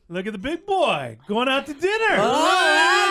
Look at the big boy going out to dinner. Oh,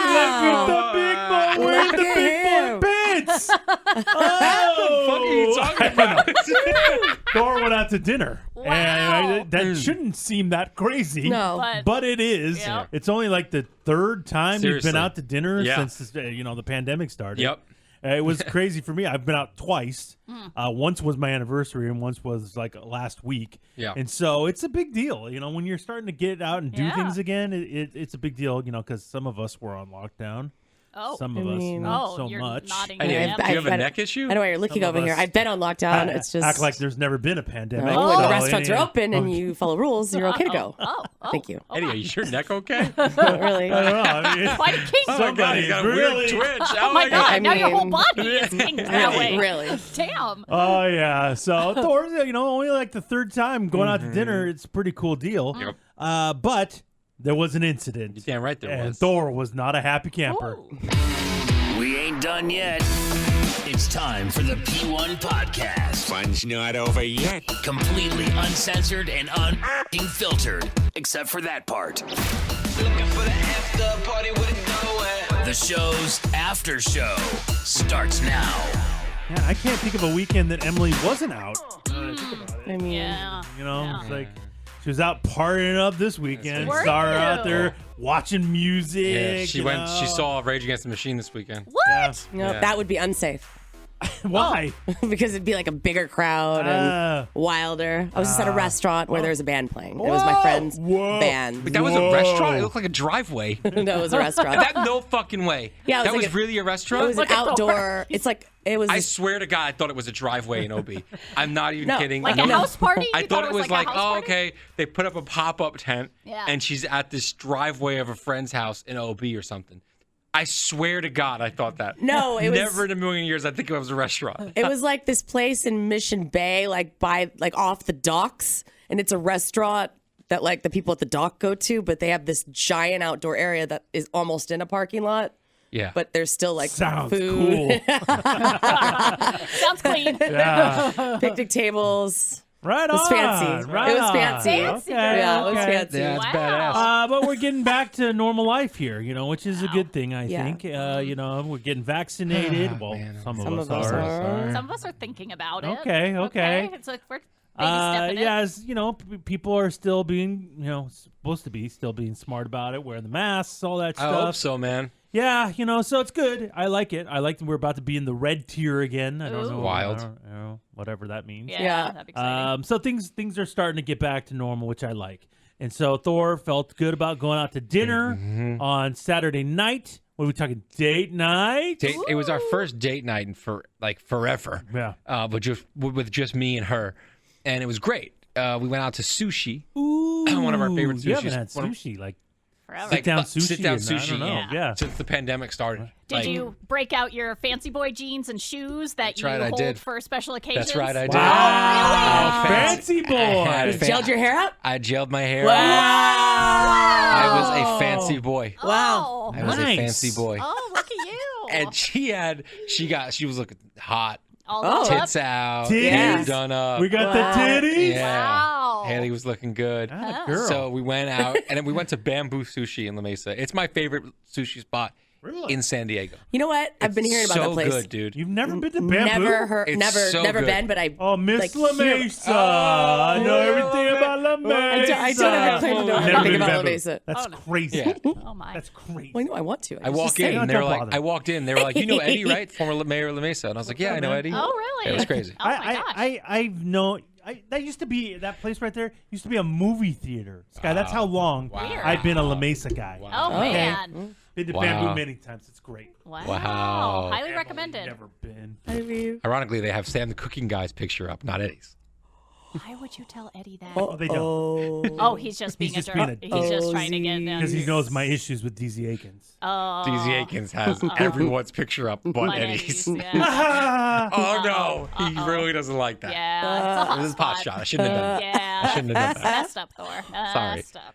Look at the big boy wearing the big boy pants. Oh, What the fuck are you talking about? Thor went out to dinner. Wow. And that shouldn't seem that crazy. No. But it is. Yep. It's only like the third time you've Seriously. been out to dinner Yeah. since the pandemic started. Yep. It was crazy for me. I've been out twice. Once was my anniversary, and once was like last week. Yeah. And so it's a big deal, when you're starting to get out and do Yeah. things again. It's a big deal, because some of us were on lockdown. Oh. Some of us not so you're much. nodding Anyway, your do head. you have a neck issue? I know why you're looking Some of over here. us- I've been on lockdown. It's just act like there's never been a pandemic. when So, the restaurants are open and okay. you follow rules, you're okay to go. Oh. Thank you. Eddie, is your neck okay? Not really. I don't know. I mean, Quite a kink. Oh my God, he's got a really- weird twitch. Oh my God! God. Now your whole mean- body is kinked that way. Really? Oh Damn. yeah. So Thor, only like the third time going out to dinner. It's a pretty cool deal. Yep. But there was an incident. You're damn right there And was. Thor was not a happy camper. Ooh. We ain't done yet. It's time for the P1 Podcast. Fun's not over yet. Completely uncensored and unfiltered, except for that part. Looking for the after party with it going. The show's after show starts now. Yeah, I can't think of a weekend that Emily wasn't out. Now that I think about it. I mean, Yeah. It's like she was out partying up this weekend. Were Saw her you? out there watching music. Yeah, she went. She know. saw Rage Against the Machine this weekend. What? No, Yeah. that would be unsafe Why? because it'd be like a bigger crowd and wilder. I was just at a restaurant where there was a band playing. It was my friend's band. But that was a restaurant. It looked like a driveway. No, it was a restaurant. That no fucking way. Yeah, it was that like was a- really a It restaurant. was an outdoor. It's like it was. I swear to God, I thought it was a driveway in OB. I'm not even No, kidding. like No. a house party? I You thought it was like, a house oh, party? okay. They put up a pop-up tent, Yeah. and she's at this driveway of a friend's house in OB or something. I swear to God, I thought that. No, it was- never in a million years. I think it was a restaurant. It was like this place in Mission Bay, like off the docks, and it's a restaurant that like the people at the dock go to, but they have this giant outdoor area that is almost in a parking lot. Yeah, But there's still like Sounds food, cool. Sounds clean. Yeah. Picnic tables. Right It was on. fancy. Right It was on. fancy. Okay, Yeah, it was okay. fancy. yeah, it's Wow. badass. But we're getting back to normal life here, which is a good thing, I Yeah. think. We're getting vaccinated. Well, man. some of us are. Some of us are thinking about it. Okay. It's like we're baby stepping it. As people are still being, supposed to be still being smart about it, wearing the masks, all that I hope stuff. so, man. Yeah, so it's good. I like it. I like that we're about to be in the red tier again. I don't know. Wild. I don't know, whatever that means. Yeah. That'd be exciting. So things are starting to get back to normal, which I like. And so Thor felt good about going out to dinner on Saturday night. What are we talking? Date night? It was our first date night in forever. Yeah. But just with just me and her, and it was great. We went out to sushi. Ooh, One of our favorite You haven't sushis. had One of- sushi like Forever. sit down sushi. Sit down and I sushi. don't know. Yeah. Since the pandemic started. Did you break out your fancy boy jeans and shoes that you right, I hold did. for special occasions? That's right, I did. Wow, Oh, fancy boy. I You gelled your hair up? I gelled my hair. Wow. I was a fancy boy. Wow. I was a Nice. fancy boy. Oh, look at you. And she was looking hot. All Oh. done up? Tits out. Titties? Hair done up. We got Wow. the titties. Yeah. Wow. Haley was looking good. Atta girl. So we went out, and then we went to Bamboo Sushi in La Mesa. It's my favorite sushi spot in San Diego. You know what? I've been hearing about so that place. good, dude. You've never been to Bamboo? Never heard, It's never so good. been, but I. Oh, Miss like, La hear- Mesa. I know everything about La Mesa. I don't ever claim to know Never anything been about La Bamboo. Mesa. That's Oh, no. crazy. Yeah. Oh, my. That's crazy. Well, I know I want to. I walk in, No, and they were don't like, bother. I walked in, they were like, you know Eddie, right? Former mayor of La Mesa. And I was like, yeah, I know Eddie. Oh, really? It was crazy. Oh, my gosh. I've known. That used to be that place right there. Used to be a movie theater. Sky, that's how long Wow. I've been a La Mesa guy. Oh, man. Been to Wow. Bamboo many times. It's great. Wow. Wow. Highly recommended. Never been. Ironically, they have Sam the Cooking Guy's picture up, not Eddie's. Why would you tell Eddie that? Oh, they don't. Oh, he's just being just a being jerk. a He's just dick. trying to get Because he knows my issues with DZ Akins. Oh. DZ Akins has everyone's picture up but But Eddie's. yeah. Oh, no. He really doesn't like that. Yeah, it's a hot It was a pot spot. shot. I shouldn't have done that. Yeah. I shouldn't have done that. Messed up, Thor. Sorry. Messed up.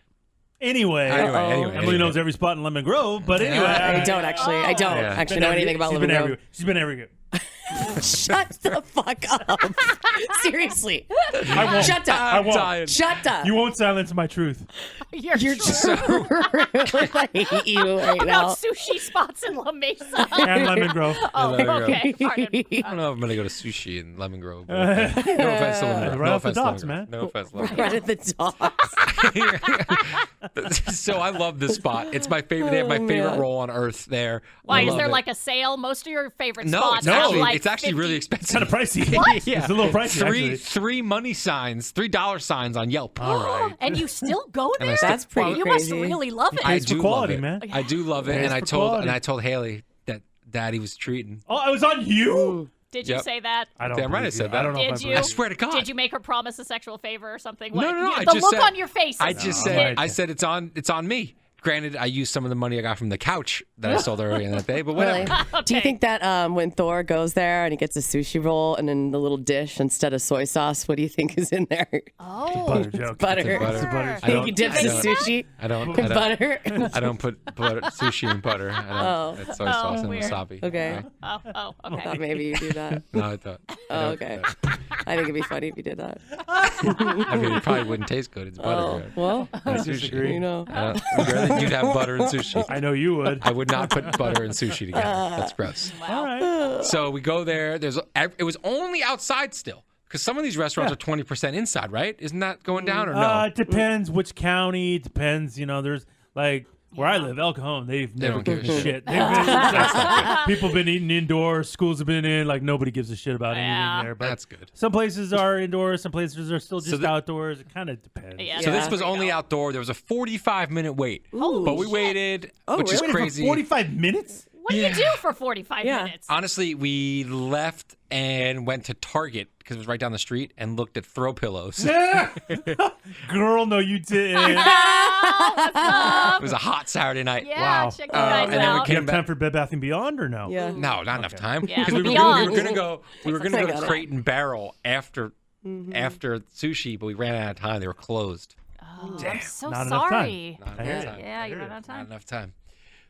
Anyway, Emily knows every spot in Lemon Grove, but anyway. I don't actually. I don't Yeah. actually know anything about She's Lemon been Grove. She's been everywhere. Shut the fuck up. Seriously. I won't. Shut up. I won't. dying. Shut up. You won't silence my truth. You're I hate you right now. about sushi spots in La Mesa. And Lemon Grove. Oh, Lemon Grove. okay. Pardon. I don't know if I'm gonna go to sushi in Lemon Grove. But no offense to Lemon Grove. Right No off the offense to docks, Lemon man. Grove. No offense to Lemon Right at the docks. So I love this spot. It's my favorite. They have my favorite roll on earth there. Why I is love there it. like a sale? Most of your favorite No, spots it's are actually, like it's actually 50. really expensive. Kind of pricey. What? Yeah. It's a little pricey, actually. Three money signs, $3 signs on Yelp. All right. And you still go there? That's pretty You must crazy. really love it. I Pays for do quality, love it. man. I do love it, Pays and I for told quality. Haley that Daddy was treating. Oh, it was on you? Did you Yep. say that? I don't Damn right I believe said you. that. I don't know Did if I you? believe I swear to God. Did you make her promise a sexual favor or something? No, no, I The just look said- on your face. I is- just No, said I I said it's on me. Granted, I used some of the money I got from the couch that I sold earlier in that day, but whatever. Really? Do you Okay. think that when Thor goes there and he gets a sushi roll and in the little dish instead of soy sauce, what do you think is in there? Oh. butter joke. Butter. Butter. It's a butter I Think don't- he dips I his don't- sushi I don't. in butter? I don't put butter, sushi in butter. I don't. It's soy sauce and weird. wasabi. Okay. Right? Oh, I okay. thought maybe you do that. No, I thought. Oh, okay. I think it'd be funny if you did that. I mean, it probably wouldn't taste good. It's butter. Oh, right? well, And disagree. sushi. you know. I'd rather you'd have butter and sushi. I know you would. I would not put butter and sushi together. That's gross. All right. So we go there. It was only outside still, because some of these restaurants are 20% inside, right? Isn't that going down or no? It depends which county. It depends. There's like where I live, El Cajon. They've never don't give a given shit. They've been, people have been eating indoors. Schools have been in. Like nobody gives a shit about Yeah. anything there. But That's good. some places are indoors. Some places are still just outdoors. It kind of depends. Yeah. So this Yeah. was only outdoor. There was a 45-minute wait, Holy but we shit. waited, Oh, which is really? Waited crazy. for 45 minutes. What do you do for 45 Yeah. minutes? Honestly, we left and went to Target because it was right down the street and looked at throw pillows. Girl, no, you didn't. It was a hot Saturday night. Yeah, Wow. check you guys and then we out. You came have time for Bed Bath & Beyond or no? Yeah. No, not enough time. Yeah, Because we Beyond. were gonna go. We were gonna I go got to it. Crate and Barrel after sushi, but we ran out of time. They were closed. Oh, I'm so Not enough time. sorry. Not I hear enough you. time. Yeah, you ran out of Not time. enough time.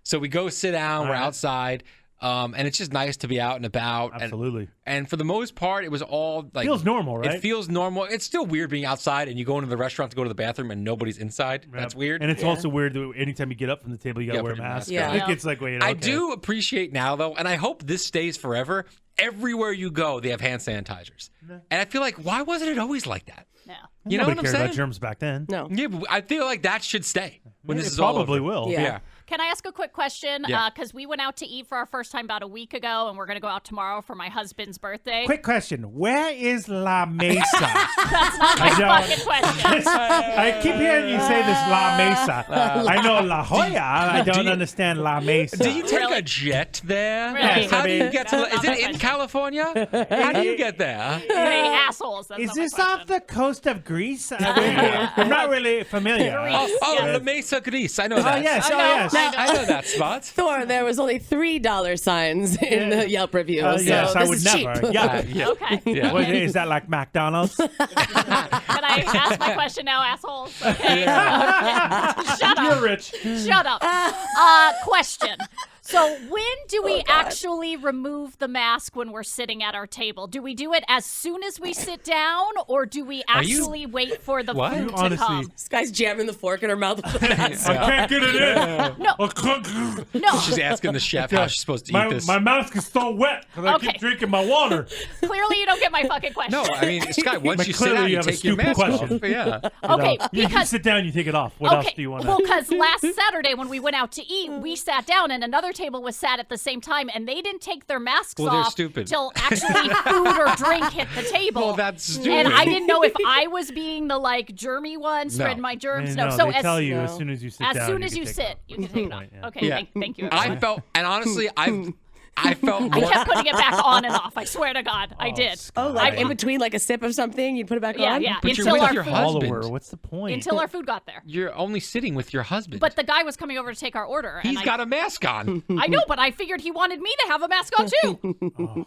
So we go sit down. We're right. outside, and it's just nice to be out and about. Absolutely. And for the most part, it was all like Feels normal, right? It feels normal. It's still weird being outside and you go into the restaurant to go to the bathroom and nobody's inside. That's weird. And it's also weird that anytime you get up from the table, you got to Yeah, wear a put your mask. mask on. I think Yeah. it's like, wait, I okay. do appreciate now though, and I hope this stays forever. Everywhere you go, they have hand sanitizers, and I feel like why wasn't it always like that? No. You know Nobody what I'm cared saying? about germs back then. No. Yeah, but I feel like that should stay when It this is all probably over. will. Yeah. Yeah. Can I ask a quick question? Yeah. Because we went out to eat for our first time about a week ago, and we're going to go out tomorrow for my husband's birthday. Quick question: where is La Mesa? That's not my don't- fucking question. I keep hearing you say this La Mesa. I know La Jolla. I don't understand La Mesa. Do you take Really? a jet there? Really? How do you Yes, get to? Is it in question. California? How do you get there? Hey, assholes. That's Is not my this question. off the coast of Greece? I'm not really familiar. Greece. Oh, Yes. La Mesa, Greece. I know Oh that. yes, I oh know. yes. I know that spot. Thor, there was only $3 signs in the Yelp review. So yes, I this would is never. cheap. Yeah. Yeah. Okay. Yeah. What, is that like McDonald's? Can I ask my question now, assholes? Okay. Shut up. You're rich. Shut up. Question. So when do we actually remove the mask when we're sitting at our table? Do we do it as soon as we sit down, or do we you- actually wait for the What? food to Honestly. come? This guy's jamming the fork in her mouth with the mask. I can't get it in. No. I can't- No. She's asking the chef how she's supposed to eat this. My mask is so wet because I Okay. keep drinking my water. Clearly, you don't get my fucking question. No, I mean, Sky, once But you sit clearly down, you you have a take your stupid mask question. off. Yeah. Okay, You because sit down, you take it off. What else do you want to? Well, because last Saturday when we went out to eat, we sat down and another table was sat at the same time, and they didn't take their masks Well, they're off stupid. till actually food or drink hit the table. Well, that's stupid. And I didn't know if I was being the like germy one, spreading my germs. no, So they as tell you no. as soon as you sit as down. soon as can you take it sit, off. you can take it off. Yeah. Okay, Yeah. thank you. I felt, and honestly, I felt I more. kept putting it back on and off. I swear to God, I did. Oh, like Right. in between like a sip of something, you'd put it back Yeah, on? yeah. But you're until with our your food, husband. Follower, what's the point? until our food got there. You're only sitting with your husband. But the guy was coming over to take our order. he's and got a mask on. I know, but I figured he wanted me to have a mask on too.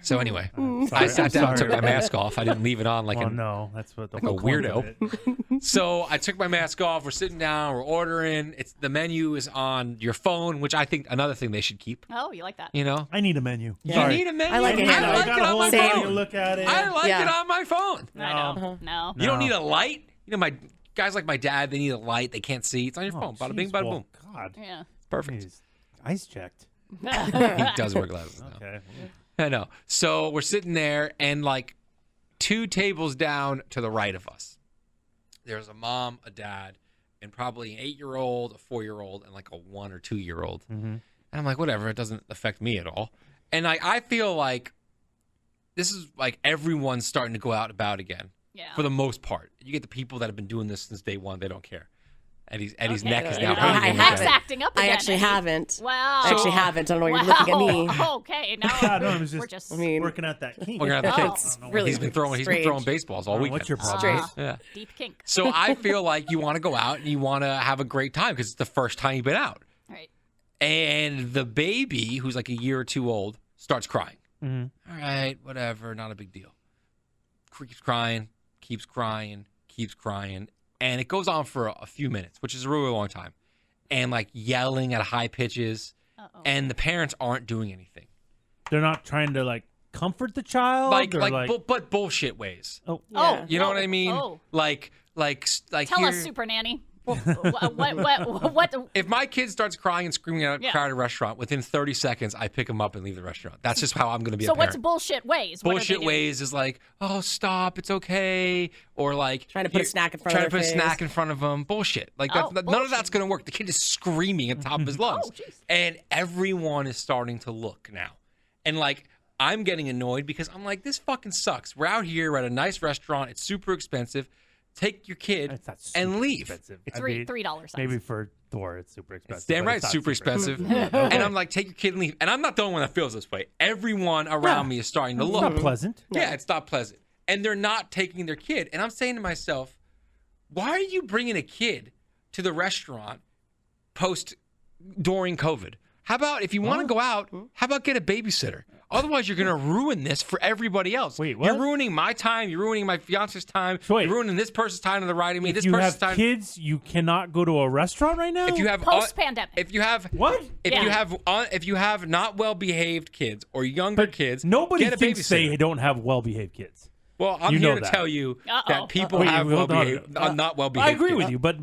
So anyway, Sorry, I sat down, I'm took sorry. my mask off. I didn't leave it on like Well, an no, that's what the like a whole point of weirdo. it. So I took my mask off. We're sitting down. We're ordering. The menu is on your phone, which I think another thing they should keep. Oh, you like that? You know, I need a menu. you Sorry. need a menu. I like it. I like got it a on whole my Same. thing to phone. look at it. I like Yeah. it on my phone. I know. No. You don't need a light. You know, my guys like my dad, they need a light. They can't see. It's on your phone. Bada bing, bada boom. God. Yeah. Perfect. He's ice checked. He does wear glasses now. Okay. I know. So we're sitting there, and like 2 tables down to the right of us, there's a mom, a dad, and probably an 8-year-old, a 4-year-old, and like a 1 or 2-year-old. Mm-hmm. And I'm like, whatever. It doesn't affect me at all. And I feel like this is like everyone's starting to go out and about again. Yeah. For the most part. You get the people that have been doing this since day one. They don't care. Eddie's neck is I now haven't. hurting. Neck's haven't. acting up again. I actually haven't. Wow. I actually haven't. I don't know why you're looking at me. Okay, now God, no, it was we're just, just. I mean, working out that kink. We're gonna have to Oh. think. it's really He's been throwing strange. baseballs all weekend. What's your problem? Straight. Yeah. Deep kink. So I feel like you want to go out and you want to have a great time because it's the first time you've been out. Right. And the baby, who's like a year or 2 old, starts crying. Mm-hmm. All right, whatever, not a big deal. Keeps crying, keeps crying, keeps crying. And it goes on for a few minutes, which is a really long time. And like yelling at high pitches. Uh-oh. And the parents aren't doing anything. They're not trying to like comfort the child, But bullshit ways. oh, Yeah. You know what I mean? Oh. Like Tell here, us, Super Nanny. What? If my kid starts crying and screaming at a Yeah. crowded restaurant, within 30 seconds, I pick him up and leave the restaurant. That's just how I'm going to be So a parent. what's bullshit ways? What are they Bullshit doing? ways is like, oh, stop, it's okay. Or like Trying to put a snack in front of trying to their put a face. snack in front of them. Bullshit. Like Oh, none of bullshit. that's going to work. The kid is screaming at the top of his lungs. Oh, jeez. And everyone is starting to look now. And like, I'm getting annoyed because I'm like, this fucking sucks. We're out here, we're at a nice restaurant. It's super expensive. Take your kid it's not super and leave. Expensive. $3. Maybe for Thor, it's super expensive. It's damn but right, it's not super expensive. And I'm like, take your kid and leave. And I'm not the only one that feels this way. Everyone around me is starting to It's look. not pleasant. Yeah, it's not pleasant. And they're not taking their kid. And I'm saying to myself, why are you bringing a kid to the restaurant during COVID? How about if you want to go out, how about get a babysitter? Otherwise, you're going to ruin this for everybody else. Wait, what? You're ruining my time. You're ruining my fiance's time. Wait. You're ruining this person's time to the right of me. If This you person's have time. kids, you cannot go to a restaurant right now. If you have Post-pandemic. if you have what? if Yeah. you have not well behaved kids or younger But kids, nobody get a thinks babysitter. they don't have well-behaved kids. Well, I'm You here know to that. tell you Uh-oh. that people Wait, have hold on. not well behaved. I agree with you, but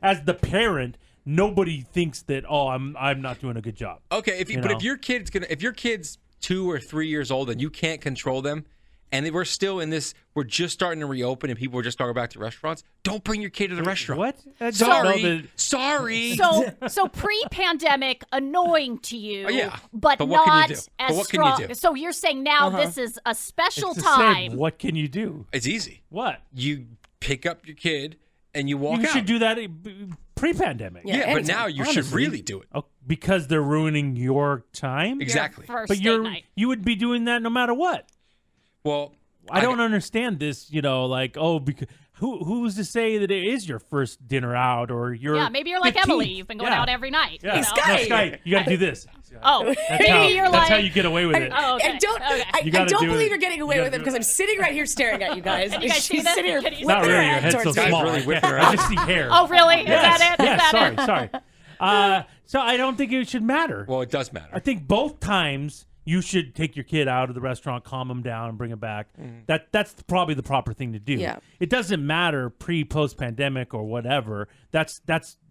as the parent, nobody thinks that. Oh, I'm not doing a good job. Okay, You but know? if your kid's 2 or 3 years old and you can't control them, and we're still in this, we're just starting to reopen and people are just starting back to restaurants. Don't bring your kid to the restaurant. What? I don't know that- Sorry. So pre-pandemic, annoying to you, yeah. but But what can you not do? as But what can you strong. do? So you're saying now this is a special It's the time. same. What can you do? It's easy. What? You pick up your kid and you walk You out. should do that pre-pandemic. Yeah. Yeah, but anytime, now you should honestly. really do it. Oh, because they're ruining your time. Exactly. First But date night. you would be doing that no matter what. Well, I don't understand this. Like, oh, because who's to say that it is your first dinner out or your Yeah, maybe you're like 15th? Emily. You've been going Yeah. out every night. Yeah. You know? Sky. No, Sky, you got to do this. Oh, maybe you're That's like. how you get away with it. Oh, okay. I don't. Okay. I, You I gotta don't do believe it. you're getting away You with gotta it because do I'm sitting right here staring at you guys. Can you guys see She's this? sitting here Can you see Not this? really. flipping Your her head's so towards Guy's me. small. really I whipping can't- her I out. just see hair. Oh, really? Is yes. that it? Is Yes. that Sorry. it? Sorry. So I don't think it should matter. Well, it does I matter. think both times you should take your kid out of the restaurant, calm him down, and bring him back. That's probably the proper thing to do. Yeah. It doesn't matter post pandemic or whatever. That's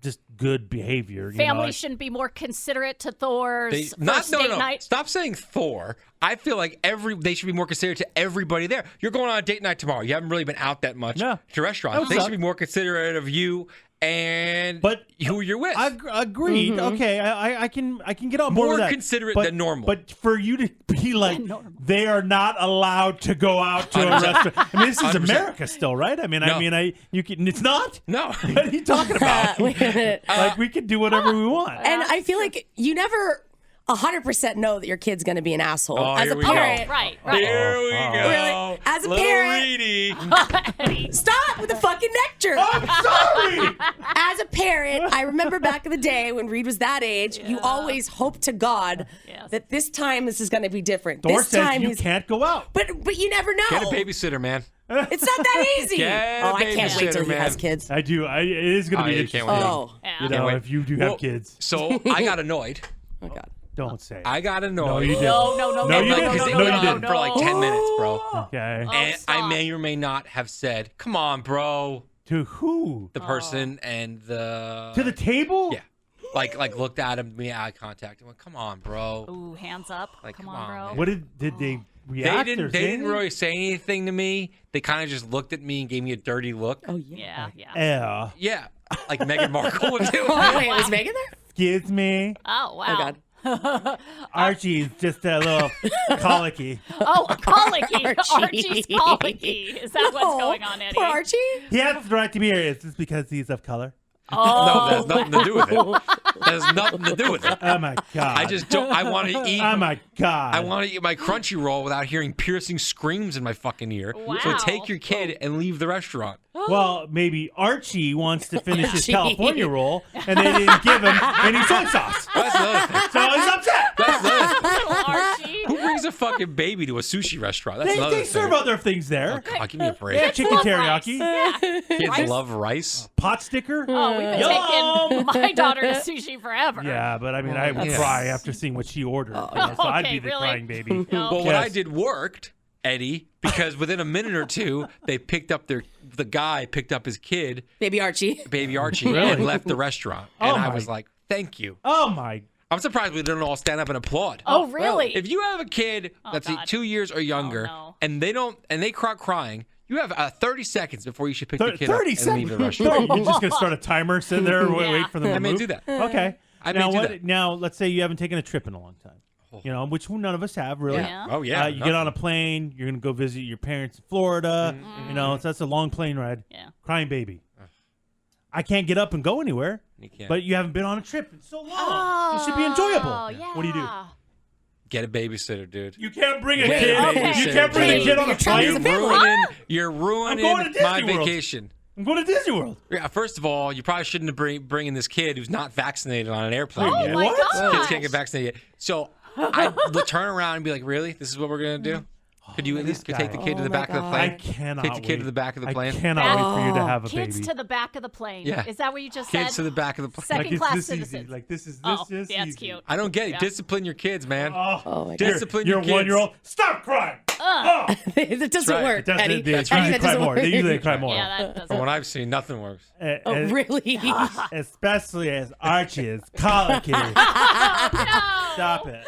just good behavior. Families shouldn't be more considerate to Thor's first date night. Stop saying Thor. I feel like they should be more considerate to everybody there. You're going on a date night tomorrow. You haven't really been out that much Yeah. to restaurants. That They was should be more considerate of you and who you're with. Agreed. Okay, I can get on board More with that. considerate But- than normal. But for you to be like, they are not allowed to go out to a 100%. restaurant. I mean, this is 100%. America still, right? I mean, No. you can. It's not. No. What are you talking about? Wait a minute. Like we can do whatever we want. And I feel like you never. 100% know that your kid's going to be an asshole. Oh, As here a we go. parent, Right. Here we go. Really? As a Little parent- Reedy. stop with the fucking nectar. I'm sorry. As a parent, I remember back in the day when Reed was that age, you always hope to God Yes. that this time this is going to be different. Thor this says time you can't go out. But you never know. Get a babysitter, man. It's not that easy. Get a I can't wait till babysitter, he has man. kids. I do. It is going to Oh, be you interesting. can't wait. Oh, Yeah. You know, wait. if you do Well, have kids, So I got annoyed. oh God. don't say it. I got No, annoyed. you didn't. No, No, you Like, didn't. because it No, went you on didn't. for like 10 minutes, bro. Okay. And I stop. may or may not have said, "Come on, bro." To who? The person and the To the table? yeah, like looked at him, made eye contact, and went, "Come on, bro." Ooh, hands up. Like, Come come on, on, bro. man. What did they They react? didn't. or They say didn't anything? really say anything to me. They kind of just looked at me and gave me a dirty look. Oh yeah. Yeah. Yeah. Yeah, like Meghan Markle would do. Oh, wait, was Megan there? Excuse me. Oh, wow. Oh God. Archie's just a little colicky. Oh, colicky. Archie. Archie's colicky. Is that what's Oh, going on, Eddie? Poor Archie. He has the right to be here. Is this because he's of color? No, that has nothing to do with it. That has nothing to do with it. Oh my god. I just don't. I want to eat. Oh my god. I want to eat my crunchy roll without hearing piercing screams in my fucking ear. So Wow. take your kid and leave the restaurant. Well, maybe Archie wants to finish his Archie. California roll, and they didn't give him any soy sauce, That's another thing. so he's upset. That's another thing. Little Archie. Who brings a fucking baby to a sushi restaurant? That's They, another they thing. serve other things there. God, give me a break. Yeah, chicken love teriyaki, rice. Yeah. Kids Rice? love rice. pot sticker. Oh, we've been Yum. taking my daughter to sushi forever. Yeah, but I mean, I would Yes. cry after seeing what she ordered. You know, so I'd Okay, be the really? crying baby. No. But what Yes. I did worked, Eddie, because within a minute or two, they picked up the guy picked up his kid, Baby Archie. baby Archie, Really? and left the restaurant. Oh And I my- was like, thank you. Oh my! I'm surprised we didn't all stand up and applaud. Oh, really? If you have a kid that's God. 2 years or younger, no. and they cry crying, you have 30 seconds before you should pick the kid up 30 and seconds. leave the restaurant. You're just gonna start a timer, sit there, and Yeah. wait for them to I may move? do that. Okay. I may now do what? that. Now let's say you haven't taken a trip in a long time. You know, which none of us have really. Yeah. Oh yeah. You get on a plane. You're gonna go visit your parents in Florida. You know, so that's a long plane ride. Yeah. Crying baby. I can't get up and go anywhere. You can't. But you haven't been on a trip in so long. It should be enjoyable. Oh, yeah. What do you do? Get a babysitter, dude. You can't bring a Get kid. a Okay. You can't bring a babysitter, kid on a You're trying plane. to You're family. ruining going to Disney my World. vacation. I'm going to Disney World. Yeah, first of all, you probably shouldn't have bringing this kid who's not vaccinated on an airplane Oh, yet. my What? gosh. Kids can't get vaccinated yet. So I would turn around and be like, really? This is what we're going to do? Could you at least this take the guy. kid to the Oh, back my of the God. I plane? cannot Take the kid wait. to the back of the plane? I cannot wait for you to have a Kids baby. to the back of the plane. Yeah. Is that what you just Kids said? to the back of the plane. Second Like it's class this citizens. easy. Like this is Oh, this that's easy. cute. I don't get it. Yeah. Discipline your kids, man. Oh my God. Discipline your your kids. 1-year-old. Stop crying. Oh, it doesn't right. work, it doesn't, Eddie. they That's usually right. cry doesn't more. They work. usually cry more. Yeah, that doesn't. From what I've seen, nothing works. Oh, really? Especially as Archie is colicky. No. Stop it.